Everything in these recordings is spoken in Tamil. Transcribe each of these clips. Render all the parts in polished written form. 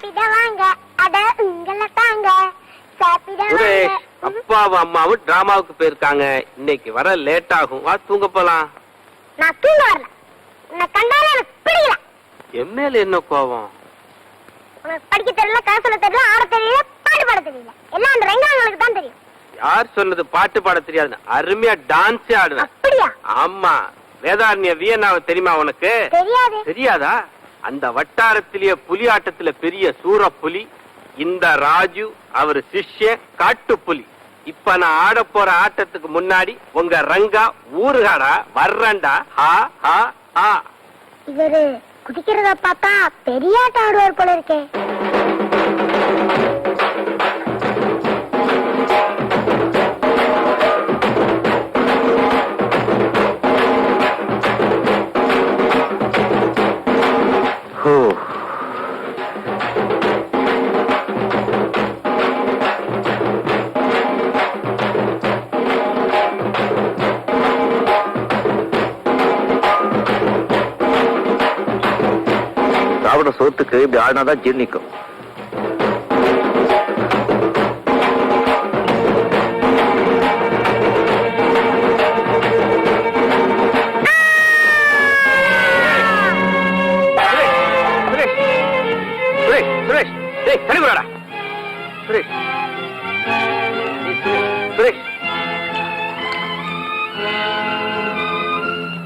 சாப்பிடுவாங்க அட உங்கள தாங்க சாப்பிடுவாங்க. அப்பாவும் அம்மாவும் டிராமாவுக்கு போயிருக்காங்க. இன்னைக்கு வர லேட் ஆகும். வா தூங்க போலாம். நான் தூங்க வரல. உன்னை கண்டாலே எனக்கு பிடிக்கல. என் மேல என்ன கோவம்? உனக்கு படிக்க தெரியல, கதை தெரியல, ஆட தெரியல, பாட்டு பாட தெரியல. எல்லாம் அந்த ரெங்காங்களுக்கு தான் தெரியும். யார் சொன்னது பாட்டு பாட தெரியாது? அருமையா டான்ஸே ஆடுவேன். அப்படியா? ஆமா. வேதாரண்ய வியன்னாவை தெரியுமா உனக்கு? தெரியாது. தெரியாதா? அந்த வட்டாரத்திலேயே புலி ஆட்டத்துல பெரிய சூர புலி இந்த ராஜு, அவர் சிஷ்ய காட்டு புலி. இப்ப நான் ஆட போற ஆட்டத்துக்கு முன்னாடி உங்க ரங்கா ஊருகாடா வர்றண்டா. ஹா ஹா ஹா. இவரு குதிக்கிறத பார்த்தா பெரிய ஆட்டம் ஆடுவார் போல இருக்கே. சாப்பிட சோத்துக்கு இப்படி ஆடினாதான் ஜீர்ணிக்கும்.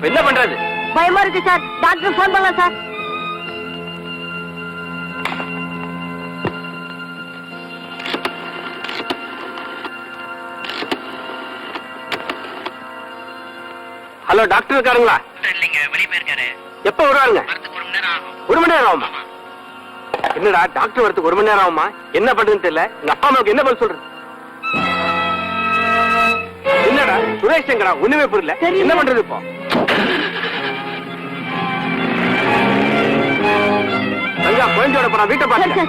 என்ன பண்றது? பயமா இருக்கு சார். டாக்டர் போன் பண்ணலாம் சார். ஹலோ, டாக்டர் இருக்காருங்களா? இல்லைங்க, வெளியே போயிருக்காரு. எப்ப வருவாருங்க? வரதுக்கு 1 மணி நேரம் ஆகும். 1 மணி நேரம் ஆகுமா? என்னடா டாக்டர் வரதுக்கு 1 மணி நேரம் ஆகுமா? என்ன பண்றதுன்னு தெரியல. எங்க அப்பா அம்மாவுக்கு என்ன பதில் சொல்றது? என்னடா சுரேஷ் எங்கடா? ஒண்ணுமே புரியல. என்ன பண்றது இப்போ? ரங்கா குழந்தையோட போறா, வீட்டை பாருங்க.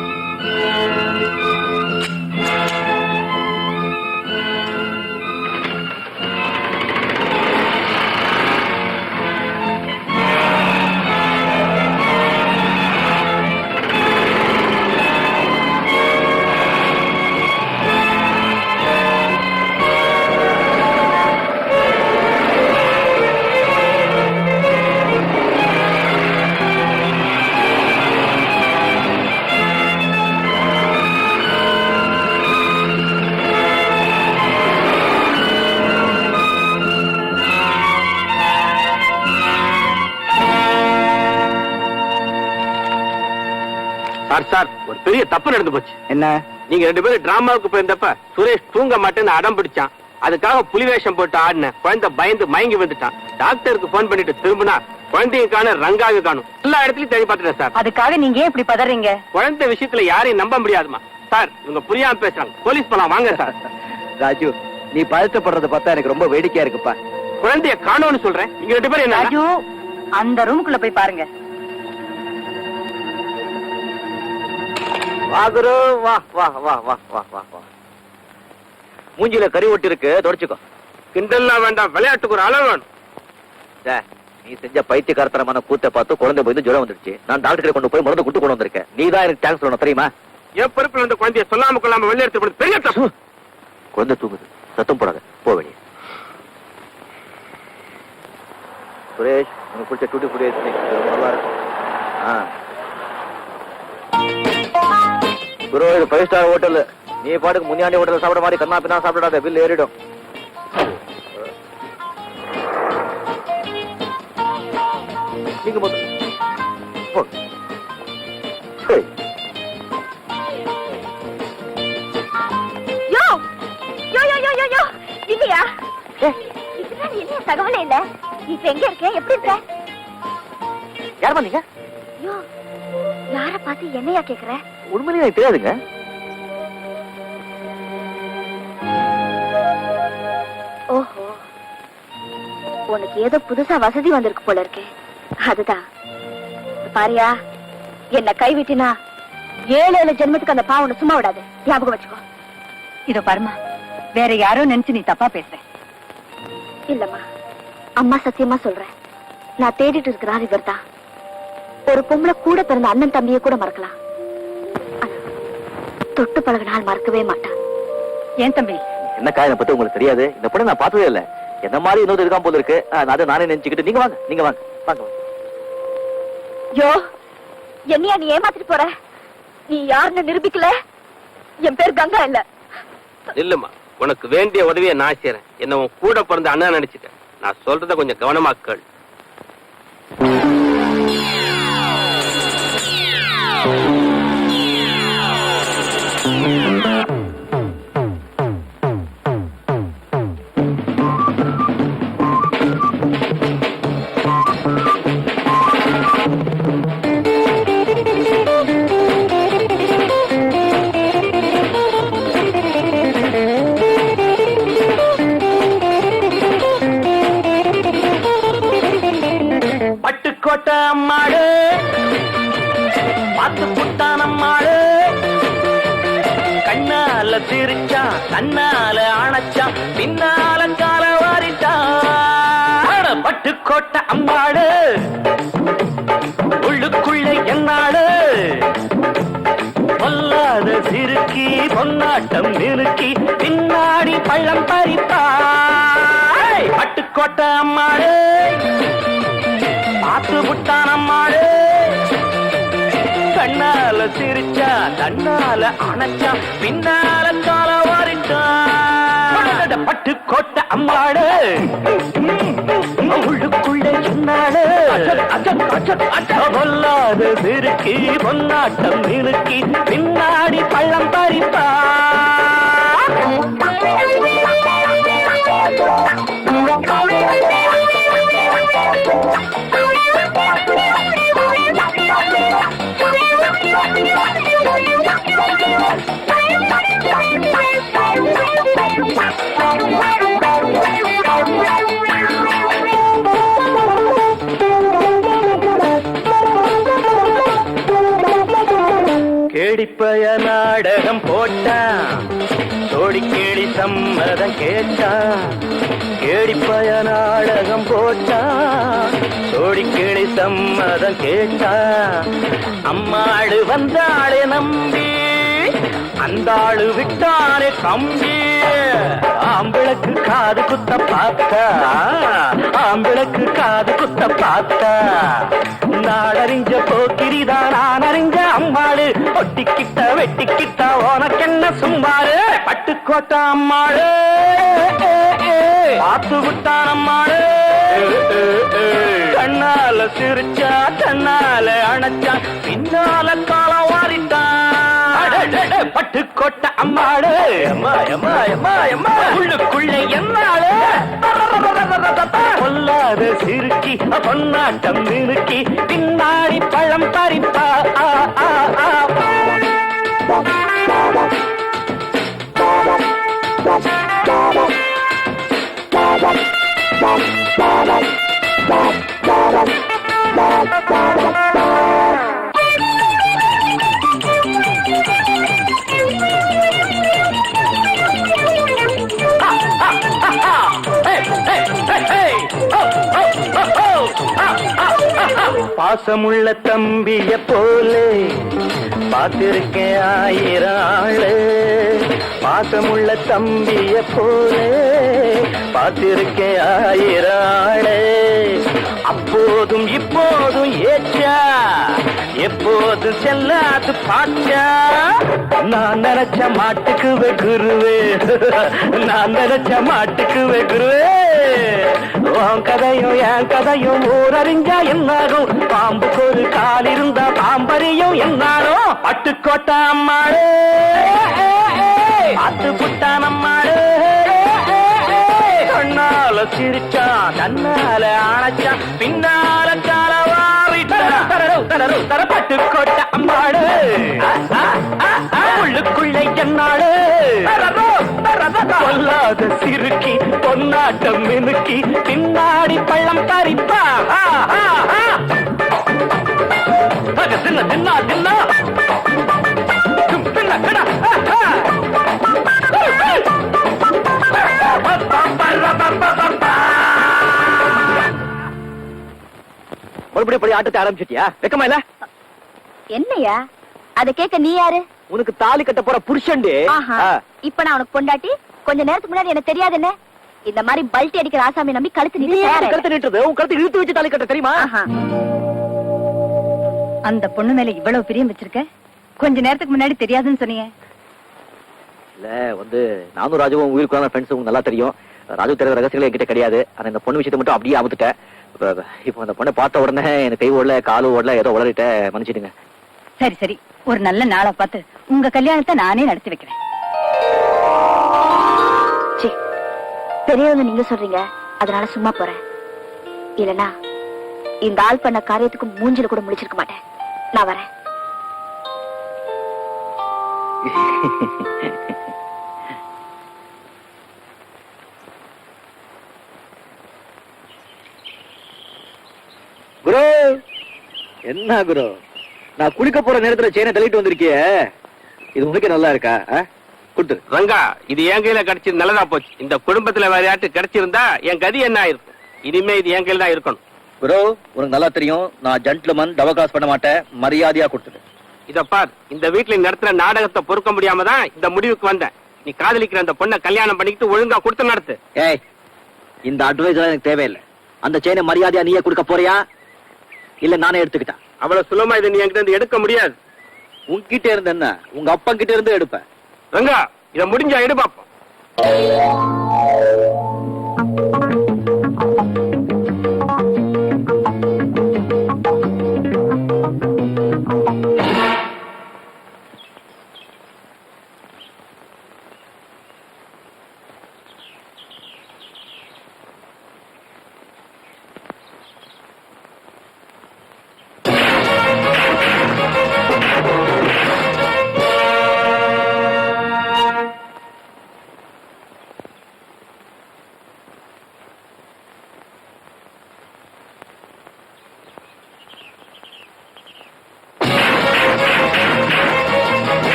சார், ஒரு பெரிய தப்பு நடந்து போச்சு. என்ன? நீங்க 2 பேரும் டிராமாவுக்கு போயிருந்தப்ப சுரேஷ் தூங்க மாட்டேன்னு அடம் பிடிச்சான். அதுக்காக புலி வேஷம் போட்டு ஆடின குழந்தை பயந்து மயங்கி வந்துட்டான். டாக்டருக்கு போன் பண்ணிட்டு திரும்பினா குழந்தையும் காண, ரங்காவை காணும். எல்லா இடத்துலயும் தேடி பார்த்துட்டேன் சார். அதுக்காக நீங்க ஏன் இப்படி பதறீங்க? குழந்தை விஷயத்துல யாரையும் நம்ப முடியாதுமா சார். இவங்க புரியாம பேசுறாங்க. போலீஸ் போலாம் வாங்க சார். ராஜு, நீ பதட்டப்படுறத பார்த்தா எனக்கு ரொம்ப வேடிக்கையா இருக்குப்பா. குழந்தைய காணோம்னு சொல்றேன். நீங்க 2 பேரும் என்ன? ராஜு, அந்த ரூமுக்குள்ள போய் பாருங்க. வா குரு, வா வா வா வா வா வா வா. மூஞ்சில கறி ஒட்டி இருக்கு, தொடச்சுக்கோ. கிண்டல்லாம் வேண்டாம், விளையாட்டுக்கு ஒரு அளவு வேணும். நீ செஞ்ச பைத்தியக்காரத்தனமான கூத்தை பார்த்து குழந்தை போய் ஜுரம் வந்துடுச்சு. நான் டாக்டரை கொண்டு போய் மருந்து குட்டு கொண்டு வந்திருக்கேன். நீ தான் எனக்கு தேங்க்ஸ் சொல்லணும், தெரியுமா? என் பொறுப்புல இருந்த குழந்தைய சொல்லாம கொள்ளாம வெளியே எடுத்து பெரிய தப்பு. குழந்தை தூங்குது, சத்தம் போடாத, போ வெளியே. சுரேஷ், உனக்கு பிடிச்ச டூட்டி ஃபுட் நல்லா இருக்கும். குரு, இது 5 ஸ்டார் ஹோட்டல். நீ பாட்டுக்கு முன்னாடி ஹோட்டல் சாப்பிட மாதிரி கண்ணா பின்னா சாப்பிடாத, பில் ஏறிடும். நீங்க இல்லையா? இதுதான் என்ன தகவலே இல்ல. இப்ப எங்க இருக்க? எப்படி இருக்க? யார் பண்ணீங்க? யார பார்த்து என்னையா கேக்குற? உண்மையிலே எனக்கு தெரியாதுங்க. ஓஹோ, உனக்கு ஏதோ புதுசா வசதி வந்திருக்கு போல இருக்கு. அதுதான் பாரியா, என்ன கைவிட்டினா 7 ஜென்மத்துக்கு அந்த பாவனை சும்மா விடாது. ஞாபகம் வச்சுக்கோ. இதோ பாருமா, வேற யாரோ நினைச்சு நீ தப்பா பேசுற. இல்லம்மா, அம்மா சத்தியமா சொல்றேன். நான் தேடிட்டு இருக்கிற இவர் தான். ஒரு பொம்பளை கூட பிறந்த அண்ணன் தம்பியை கூட மறக்கலாம். தொட்டு பழகினால் மறக்கவே மாட்டான். ஏன் தம்பி? என்னக்கா இதை பத்தி உங்களுக்கு தெரியாது? இந்த பொண்ணு நான் பார்த்ததே இல்ல. என்ன மாதிரி இன்னொரு இருக்கான் போல இருக்கு. அதை நானே நினைச்சுக்கிட்டு நீங்க வாங்க, நீங்க வாங்க வாங்க. யோ, என்னையா நீ ஏமாத்திட்டு போற? நீ யாருன்னு நிரூபிக்கல. என் பேர் கங்கா இல்ல. இல்லம்மா, உனக்கு வேண்டிய உதவியை நான் செய்றேன். என்ன உன் கூட பிறந்த அண்ணா நினைச்சுக்க. நான் சொல்றத கொஞ்சம் கவனமா கேள். பட்டுக்கோட்டை அம்மாடு பார்த்து புட்டான் அம்மாடு, கண்ணால சிரிச்சா கண்ணால அணைச்சா பின்னால கால வாரிட்டான். பட்டுக்கோட்டை அம்மாடு உள்ளுக்குள்ள என்னாடு, பொல்லாத சிறுக்கி பொன்னாட்டம் நிறுக்கி பின்னாடி பள்ளம் பறிப்பா. பட்டுக்கோட்டை அம்மாடு பார்த்து புட்டான் அம்மாடு, கண்ணால சிரிச்சா கண்ணால அணைச்சா பின்னால கால வாரிட்டான். பட்டுக்கோட்டை அம்மாடு உள்ளுக்குள்ள என்னாடு, பொல்லாத சிறுக்கி பொன்னாட்டம் நிறுக்கி பின்னாடி பள்ளம் பறிப்பா. கேடிப்பய நாடகம் போட்டான், சோடி கேடி சம்மதம் கேட்டான். கேடிப்பய நாடகம் போட்டான், சோடி கேடி சம்மதம் கேட்டான். அம்மாடு வந்தாளே நம்பி அந்த ஆளு விட்டானே கம்பி. ஆம்பிளக்கு காது குத்த பார்த்தா, ஆம்பிளக்கு காது குத்த பார்த்தா. நாடறிஞ்ச போக்கிரிதான் நான் அறிஞ்ச அம்மாளு, ஒட்டிக்கிட்ட வெட்டிக்கிட்ட உனக்கென்ன சும்மாரு. பட்டுக்கோட்டை அம்மாளு பார்த்து விட்டான் அம்மாளு, கண்ணால சிரிச்சா கண்ணால அணைச்சா பின்னால காலம் வாரிட்டான். பட்டுக்கோட்டை அம்மாடு உள்ளுக்குள்ள என்னாடு, பொல்லாத சிறுக்கி பொன்னாட்டம் நிறுக்கி பின்னாடி பழம் பறிப்பா. பாசமுள்ள தம்பிய போலே பார்த்திருக்கேன் ஆயிரம் ஆளு, பாசமுள்ள தம்பிய போலே பார்த்திருக்கேன் ஆயிரம் ஆளு. அப்போதும் இப்போதும் ஏச்சா எப்போது செல்லாது பாச்சா. நான் நினைச்ச மாட்டுக்கு வெகுருவே, நான் நினைச்ச மாட்டுக்கு வெகுருவே. உன் கதையும் என் கதையும் ஊரறிஞ்சா என்னாகும், பாம்புக்கு ஒரு கால் இருந்தா பாம்பறியும் என்னாலும். பட்டுக்கோட்டை அம்மாடு பார்த்து புட்டான் அம்மாடு, கண்ணால சிரிச்சா கண்ணால அணைச்சா பின்னால காலவா. பட்டுக்கோட்டை அம்மாடு உள்ளுக்குள்ளே என்னாடு, பொல்லாத சிறுக்கி பொன்னாட்டம் மினுக்கி பின்னாடி பள்ளம் பறிப்பா. தின்ன தின்னா தின்னா மறுபடியும் படி ஆட்டத்தை ஆரம்பிச்சிட்டியா? வெக்கமா இல்ல? என்னையா அதை கேட்க நீ யாரு? உனக்கு தாலி கட்ட போற புருஷன்டி ஆஹா. இப்ப நான் உனக்கு பொண்டாட்டி, கொஞ்ச நேரத்துக்கு முன்னாடி எனக்கு தெரியாதுன்னு இந்த மாதிரி பல்ட்டி அடிக்கிற ஆசாமி நம்பி கழுத்து நீ நின்னு ஏன் கழுத்து நிட்டுறது? உன் கழுத்து இழுத்து வச்சு தாலி கட்ட தெரியுமா? ஆஹா. அந்த பொண்ணு மேல இவ்வளவு பிரியம் வச்சிருக்க, கொஞ்ச நேரத்துக்கு முன்னாடி தெரியாதுன்னு சொன்னீங்க. இல்ல வந்து நானும் ராஜுவும் உயிருக்குள்ள ஃப்ரெண்ட்ஸ் உங்களுக்கு நல்லா தெரியும். ராஜு தெரியாத ரகசியங்கள் என்கிட்ட கிடையாது. ஆனா இந்த பொண்ணு விஷயத்தை மட்டும் அப்படியே அமுத்துட்டேன். இப்போ அந்த பொண்ணை பார்த்த உடனே எனக்கு கை ஓடல காலு ஓடல ஏதோ உளறிட்ட, மன்னிச்சிடுங்க. சரி சரி, ஒரு நல்ல நாளை பார்த்து உங்க கல்யாணத்தை நானே நடத்தி வைக்கிறேன். சீ, பெரியவங்க நீங்க சொல்றீங்க, அதனால சும்மா போறேன். இல்லனா இந்த ஆள் பண்ண காரியத்துக்கு மூஞ்சில கூட முடிச்சிருக்க மாட்டேன். நான் வரேன். குரு, என்ன குரு, நான் குளிக்க போற நேரத்துல செயினை தள்ளிட்டு வந்திருக்கியே, இது உனக்கு நல்லா இருக்கா? குடுத்துரு. ரங்கா, இது என் கையில கிடைச்சது நல்லதா போச்சு. இந்த குடும்பத்துல வேற யார்ட்டு கிடைச்சிருந்தா என் கதி என்ன ஆயிருக்கும்? இனிமே இது என் கையில தான் இருக்கணும். குரு, உனக்கு நல்லா தெரியும் நான் ஜென்டில்மேன், டபுள் கிராஸ் பண்ண மாட்டேன். மரியாதையா கொடுத்துடு. இத பார், இந்த வீட்டுல நடத்துற நாடகத்தை பொறுக்க முடியாம தான் இந்த முடிவுக்கு வந்தேன். நீ காதலிக்கிற அந்த பொண்ணை கல்யாணம் பண்ணிக்கிட்டு ஒழுங்கா கொடுத்து நடத்து. ஏய், இந்த அட்வைஸ் எனக்கு தேவையில்லை. அந்த செயினை மரியாதையா நீயே கொடுக்க போறியா இல்ல நானே எடுத்துக்கிட்டேன்? அவ்வளவு சுலமா இதை நீ என்கிட்ட இருந்து எடுக்க முடியாது. உன்கிட்ட இருந்து என்ன, உங்க அப்பா கிட்ட இருந்து எடுப்பேன். ரங்கா, இத முடிஞ்சா எடு பாப்போம்.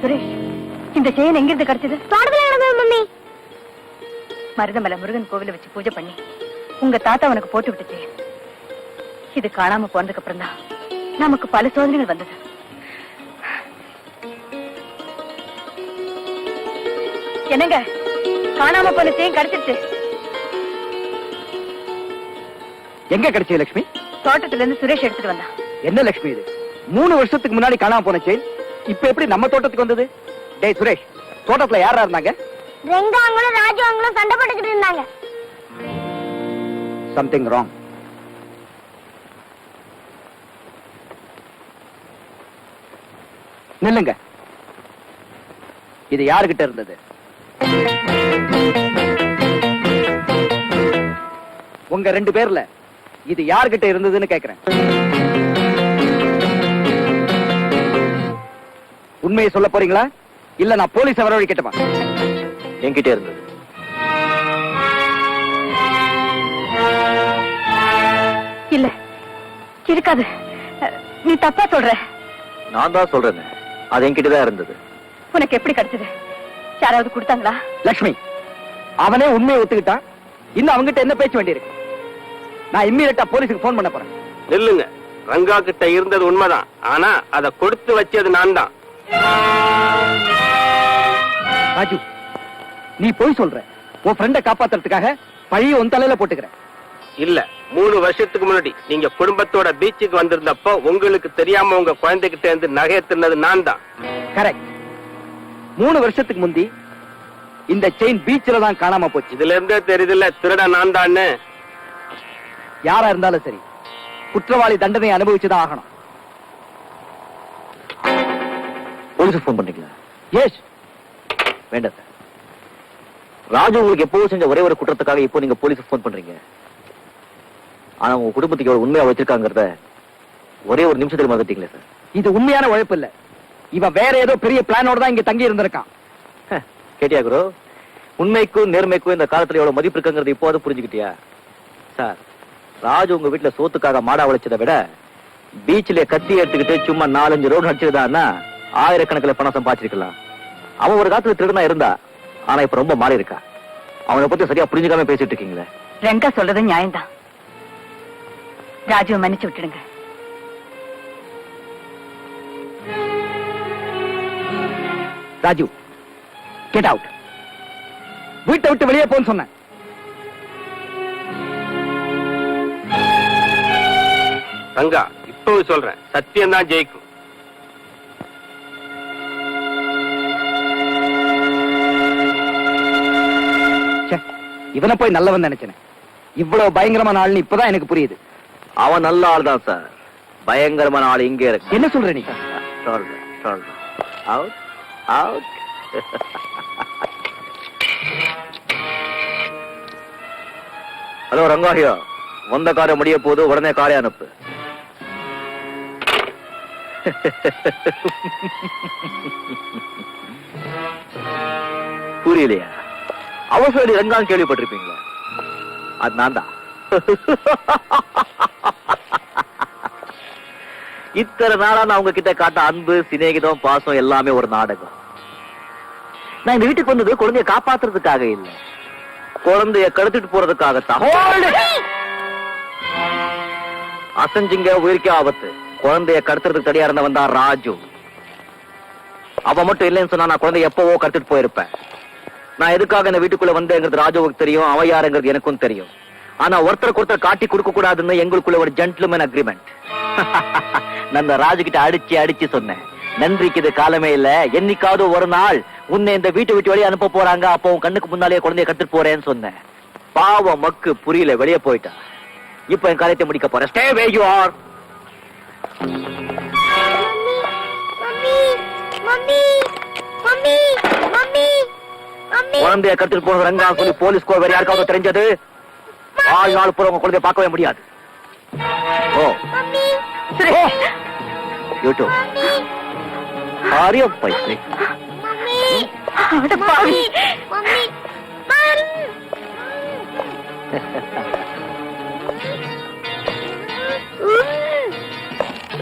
சுரேஷ், இந்த செயின் எங்கிருந்து கிடைச்சது? மம்மி, மருதமலை முருகன் கோவில வச்சு பூஜை பண்ணி உங்க தாத்தா உனக்கு போட்டு விட்டுச்சு. இது காணாம போனதுக்கு அப்புறம் தான் நமக்கு பல சோதனைகள் வந்தது. என்னங்க, காணாம போன செயின் கிடைச்சிருச்சு. எங்க கிடைச்சது லட்சுமி? தோட்டத்துல இருந்து சுரேஷ் எடுத்துட்டு வந்தான். என்ன லட்சுமி இது? 3 வருஷத்துக்கு முன்னாடி காணாம போன செயின் இப்ப எப்படி நம்ம தோட்டத்துக்கு வந்தது? டேய் சுரேஷ், தோட்டத்துல யாரா இருந்தாங்க? ரெங்காங்களும் ராஜாங்களும் சண்டை போட்டுக்கிட்டு இருந்தாங்க. Something wrong. நில்லுங்க. இது யாருகிட்ட இருந்தது? உங்க 2 பேர்ல இது யாருகிட்ட இருந்ததுன்னு கேக்குறேன். உண்மையை சொல்ல போறீங்களா இல்ல நான் போலீஸ் வரவழைக்கட்டுமா? என்கிட்ட இருந்தது. இல்ல இருக்காது. நீ தப்பா சொல்ற. நான் தான் சொல்றேன், அது என்கிட்ட தான் இருந்தது. உனக்கு எப்படி கிடைச்சது? யாராவது கொடுத்தாங்களா? லட்சுமி, அவனே உண்மையை ஒத்துக்கிட்டான். இன்னும் அவங்கிட்ட என்ன பேச்சு வேண்டியிருக்கு? நான் இம்மீடியட்டா போலீஸுக்கு போன் பண்ண போறேன். நில்லுங்க. ரங்கா கிட்ட இருந்தது உண்மைதான், ஆனா அதை கொடுத்து வச்சது நான் தான். ராஜு, நீ போய் சொல்ற. உன் ஃப்ரெண்ட காப்பாத்துறதுக்காக பழிய உன் தலையில போட்டுக்கிற. இல்ல, 3 வருஷத்துக்கு முன்னாடி நீங்க குடும்பத்தோட பீச்சுக்கு வந்திருந்தப்போ உங்களுக்கு தெரியாம உங்க குழந்தைகிட்ட இருந்து நகையை திருநது நான் தான். கரெக்ட். 3 வருஷத்துக்கு முந்தி இந்த செயின் பீச்ல தான் காணாம போச்சு. இதுல இருந்தே தெரியுதுல்ல திருட நான் தான்னு. யாரா இருந்தாலும் சரி, குற்றவாளி தண்டனை அனுபவிச்சுதான் ஆகணும். போலீஸுக்கு போன் பண்ணீங்களா? எஸ். வேண்டாம் சார். ராஜு உங்களுக்கு எப்போது செஞ்ச ஒரே ஒரு குற்றத்துக்காக இப்போ நீங்க போலீஸுக்கு போன் பண்றீங்க. ஆனா உங்க குடும்பத்துக்கு எவ்வளவு உண்மையா வச்சிருக்காங்கிறத ஒரே ஒரு நிமிஷத்துல மறந்துட்டீங்களே சார். இது உண்மையான உழைப்பு இல்ல. இவன் வேற ஏதோ பெரிய பிளானோட தான் இங்க தங்கி இருந்திருக்கான். கேட்டியா குரு? உண்மைக்கும் நேர்மைக்கும் இந்த காலத்துல எவ்வளவு மதிப்பு இருக்குங்கிறது இப்போது புரிஞ்சுக்கிட்டியா? சார், ராஜு உங்க வீட்டுல சோத்துக்காக மாடா வளைச்சதை விட பீச்ல கத்தி எடுத்துக்கிட்டு சும்மா 4-5 ரோடு அடிச்சிருந்தான்னா ஆயிரக்கணக்கில் பணம் சம்பாதிச்சிருக்கலாம். அவன் ஒரு காலத்துல திருடனா இருந்தா, ஆனா இப்ப ரொம்ப மாறி இருக்கா. அவனை பத்தி சரியா புரிஞ்சுக்காம பேசிட்டு இருக்கீங்களே. ரெங்கா சொல்றது நியாயம்தான். ராஜுவை மன்னிச்சு விட்டுடுங்க. Raju, get out. வீட்டை விட்டு வெளியே போன்னு சொன்னேன். ரங்கா, இப்பவும் சொல்றேன், சத்தியம் தான் ஜெயிக்கும். இவனை போய் நல்லவன் நினைச்சேன். இவ்வளவு பயங்கரமான ஆள்னு இப்பதான் எனக்கு புரியுது. அவன் நல்ல ஆள் தான் சார். பயங்கரமான ஆள் இங்கே இருக்கு. என்ன சொல்ற நீ? சொல்றேன். Out out. ஹலோ ரங்காஹியா, வந்த காரை முடிய போது உடனே காரை அனுப்பு. புரியலையா? அவசரடி ரங்கான்னு கேள்விப்பட்டிருப்பீங்களா? அது நான் தான். இத்தனை நாளா நான் உங்ககிட்ட காட்ட அன்பு, சிநேகிதம், பாசம் எல்லாமே ஒரு நாடகம். நான் இந்த வீட்டுக்கு வந்தது குழந்தைய காப்பாத்துறதுக்காக இல்ல, குழந்தைய கடத்திட்டு போறதுக்காகத்தான். அசஞ்சிங்க உயிருக்கே ஆபத்து. குழந்தைய கடத்துறதுக்கு தடையா இருந்தவன் தான் ராஜு. அவ மட்டும் இல்லைன்னு சொன்னா நான் குழந்தைய எப்பவோ கடத்திட்டு போயிருப்பேன். நான் எதுக்காக இந்த வீட்டுக்குள்ள வந்தேங்கிறது ராஜுவுக்கு தெரியும், அவ யாருங்கிறது எனக்கும் தெரியும். ஆனா ஒருத்தருக்கு ஒருத்தர் காட்டி கொடுக்க கூடாதுன்னு எங்களுக்குள்ள ஒரு ஜென்டில்மேன் அக்ரிமெண்ட். நான் ராஜு கிட்ட அடிச்சு சொன்னேன், நன்றிக்கு இது காலமே இல்ல, என்னைக்காவது ஒரு நாள் உன்னை இந்த வீட்டை விட்டு வெளியே அனுப்ப போறாங்க, அப்போ உன் கண்ணுக்கு முன்னாலேயே குழந்தைய கத்துட்டு போறேன்னு சொன்னேன். பாவம் மக்கு புரியல, வெளியே போயிட்டா. இப்ப என் காரியத்தை முடிக்க போறேன். Stay way you are. குழந்தைய கத்துட்டு போனது ரங்கா சொல்லி போலீஸ்கோ வேற யாருக்காவது தெரிஞ்சது, வாழ்நாள் பூரா உங்க குழந்தைய பார்க்கவே முடியாது. ஓ யூடியூப் ஆரியம் பைசே.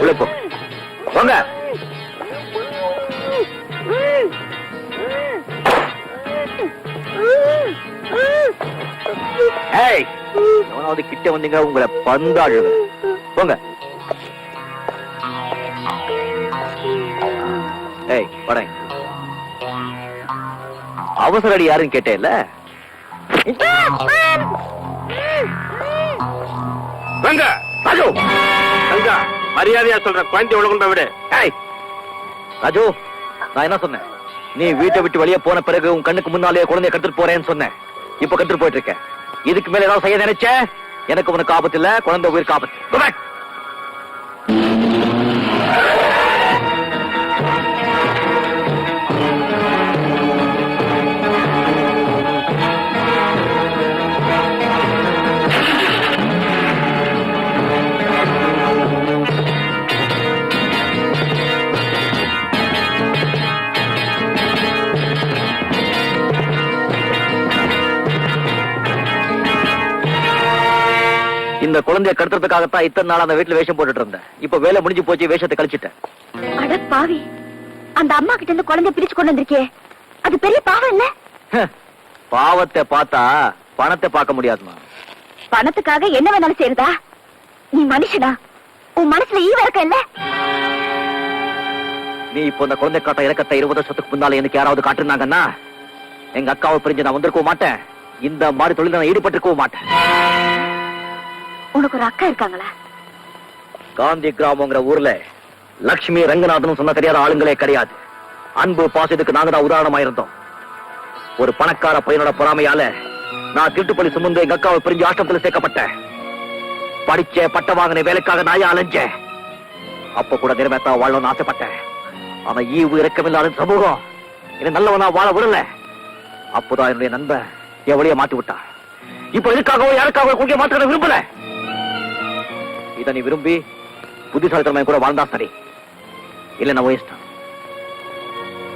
உழைப்போம் வாங்க. ஏய், எவனாவது கிட்ட வந்தீங்க உங்களை பந்தாடுங்க. போங்க. ஏய் படை, அவசர அடி யாருன்னு கேட்டேல்ல? ரங்கா, மரியாதையா சொல்ற, குழந்தை உலகம் விடு. ஏய், ராஜு, நான் என்ன சொன்னேன்? நீ வீட்டை விட்டு வெளியே போன பிறகு உன் கண்ணுக்கு முன்னாலே குழந்தைய கத்துட்டு போறேன்னு சொன்னேன். இப்ப கத்துட்டு போயிட்டு இருக்கேன். இதுக்கு மேல ஏதாவது செய்ய நினைச்ச எனக்கு உனக்கு ஆபத்து இல்ல, குழந்தை உயிருக்கு ஆபத்து. Go back. இந்த குழந்தைய கடத்துறதுக்காகத்தான் இத்தனை நாள் அந்த வீட்டுல வேஷம் போட்டுட்டு இருந்தேன். இப்ப வேலை முடிஞ்சு போச்சு, வேஷத்தை கழிச்சிட்டேன். அட பாவி, அந்த அம்மா கிட்ட இருந்து குழந்தைய பிரிச்சு கொண்டு வந்திருக்கே, அது பெரிய பாவம் இல்ல? பாவத்தை பார்த்தா பணத்தை பார்க்க முடியாதுமா. பணத்துக்காக என்ன வேணாலும் செய்யறதா? நீ மனுஷனா? உன் மனசுல ஈவ இருக்க இல்ல? நீ இப்போ இந்த குழந்தை காட்ட இறக்கத்தை 20 வருஷத்துக்கு முன்னால எனக்கு யாராவது காட்டிருந்தாங்கன்னா எங்க அக்காவை பிரிஞ்சு நான் வந்திருக்கவும் மாட்டேன். இந்த மாதிரி தொழில நான் ஈடுபட்டிருக்கவும் மாட்டேன். உனக்கு ஒரு அக்கா இருக்காங்களா? காந்தி கிராமங்கிற ஊர்ல லட்சுமி ரங்கநாதன் சொன்ன தெரியாத ஆளுங்களே கிடையாது. அன்பு பாசத்துக்கு நாங்க தான் உதாரணமா இருந்தோம். ஒரு பணக்கார பையனோட பொறாமையால நான் திருட்டுப்பள்ளி சுமந்து எங்க அக்காவை பிரிஞ்சு ஆஷ்டத்துல சேர்க்கப்பட்டேன். படிச்ச பட்ட வாங்கின வேலைக்காக நாயா அலைஞ்சேன். அப்ப கூட நிறமேத்தா வாழணும்னு ஆசைப்பட்டேன். ஆனா ஈவு இறக்கமில்லாத சமூகம் என்ன நல்லவனா வாழ விடல. அப்போதான் என்னுடைய நண்பன் எவ்வளைய மாட்டி விட்டா. இப்ப எதுக்காகவோ யாருக்காகவோ குடிக்க மாற்ற விரும்பல. இதை நீ விரும்பி புத்திசாலித்தனமா கூட வாழ்ந்தா சரி, இல்ல நான் இஷ்டம்.